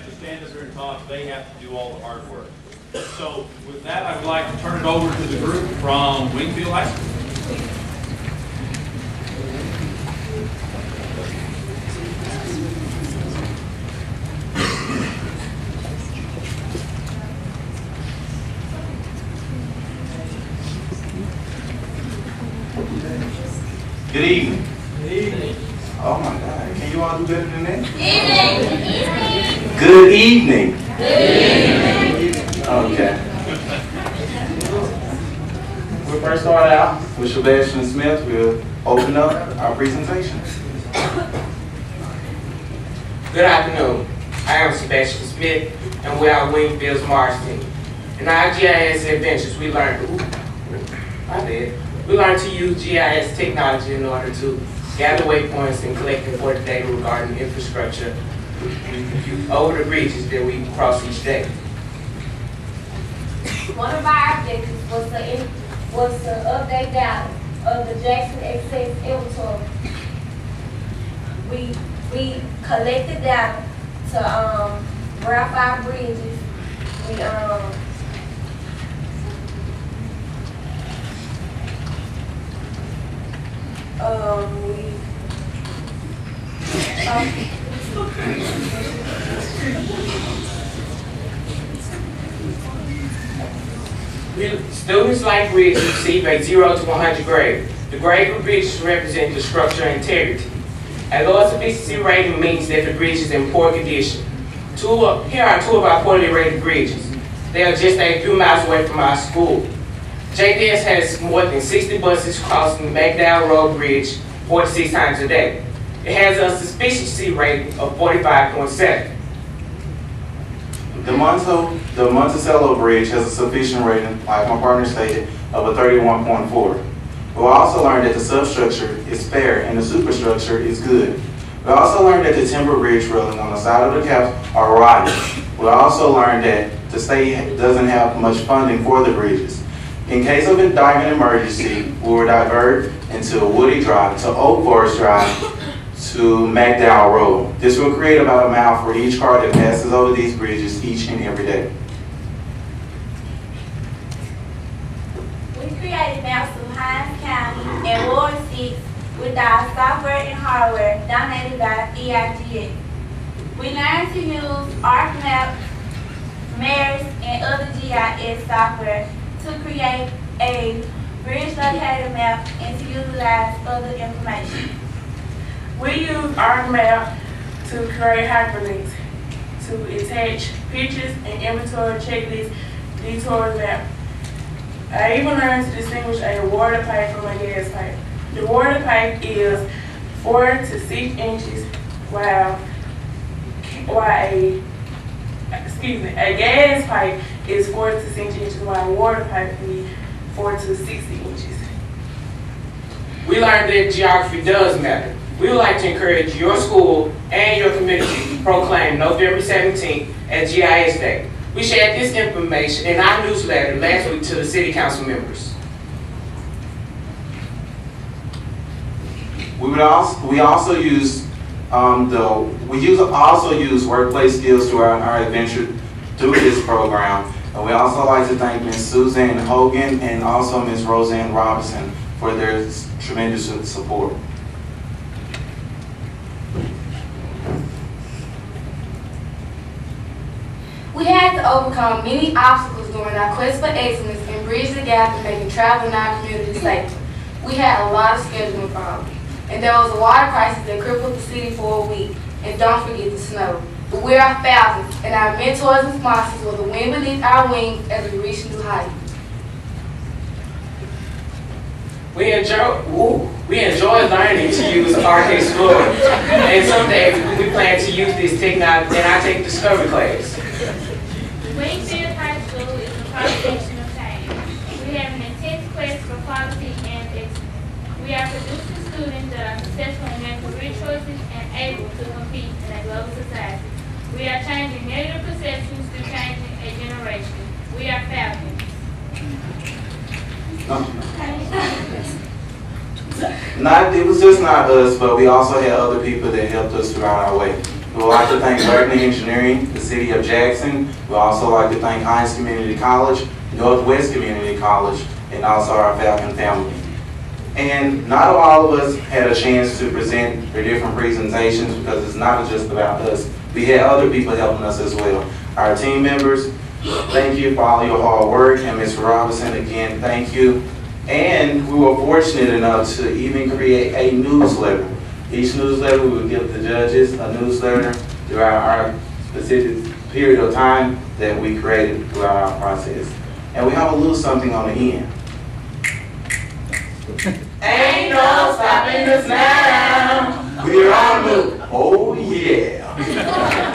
have to stand up here and talk. They have to do all the hard work. So with that, I would like to turn it over to the group from Wingfield High School. Good evening. Good evening. Oh my God, can you all do better than that? Evening. Good evening. Good evening. Okay. We'll first start out with Sebastian Smith. We'll open up our presentation. Good afternoon. I am Sebastian Smith, and we are Wingfield's Mars team. In our GIS adventures, we learned to use GIS technology in order to gather waypoints and collect important data regarding infrastructure over the bridges that we cross each day. One of our objectives was to update data of the Jackson Access inventory. We collected data to verify bridges. Students like bridges receive a 0 to 100 grade. The grade for bridges represents the structural integrity. A low sufficiency rating means that the bridge is in poor condition. Here are two of our poorly rated bridges. They are just a few miles away from our school. JDS has more than 60 buses crossing McDowell Road Bridge 46 times a day. It has a sufficiency rating of 45.7. The Monticello Bridge has a sufficient rating, like my partner stated, of a 31.4. We also learned that the substructure is fair and the superstructure is good. We also learned that the timber bridge railing on the side of the caps are rotten. We also learned that the state doesn't have much funding for the bridges. In case of a diving emergency, we will divert into Woody Drive, to Oak Forest Drive, to McDowell Road. This will create about a mile for each car that passes over these bridges each and every day. We created maps of Hines County and Ward 6 with our software and hardware donated by EIGS. We learned to use ArcMap, MERS, and other GIS software to create a bridge locator map and to utilize other information. We use ArcMap to create hyperlinks, to attach pictures and inventory checklists, detour map. I even learned to distinguish a water pipe from a gas pipe. The water pipe is 4 to 6 inches, while a gas pipe is 4 to 6 inches, while a water pipe can be 4 to 60 inches. We learned that geography does matter. We would like to encourage your school and your community to proclaim November 17th as GIS Day. We shared this information in our newsletter last week to the City Council members. We also use workplace skills throughout our adventure through this program. And we also like to thank Ms. Suzanne Hogan and also Ms. Roseanne Robinson for their tremendous support. We had to overcome many obstacles during our quest for excellence and bridge the gap in making travel in our community safer. We had a lot of scheduling problems, and there was a water crisis that crippled the city for a week. And don't forget the snow. But we are thousands, and our mentors and sponsors were the wind beneath our wings as we reach new heights. We enjoy learning to use Arc Explorer, and someday we plan to use this technology in our Tech Discovery class. Wingfield High School is a cross-section of change. We have an intense quest for quality and excellence. We are producing students that are successful in their career choices and able to compete in a global society. We are changing negative perceptions through changing a generation. We are Falcons. It was just not us, but we also had other people that helped us throughout our way. We would like to thank Berkeley Engineering, the City of Jackson. We'd also like to thank Hines Community College, Northwest Community College, and also our Falcon family. And not all of us had a chance to present their different presentations because it's not just about us. We had other people helping us as well. Our team members, thank you for all your hard work. And Ms. Robinson, again, thank you. And we were fortunate enough to even create a newsletter. Each newsletter, we would give the judges a newsletter throughout our specific period of time that we created throughout our process. And we have a little something on the end. Ain't no stopping us now. We're on the move. Oh yeah.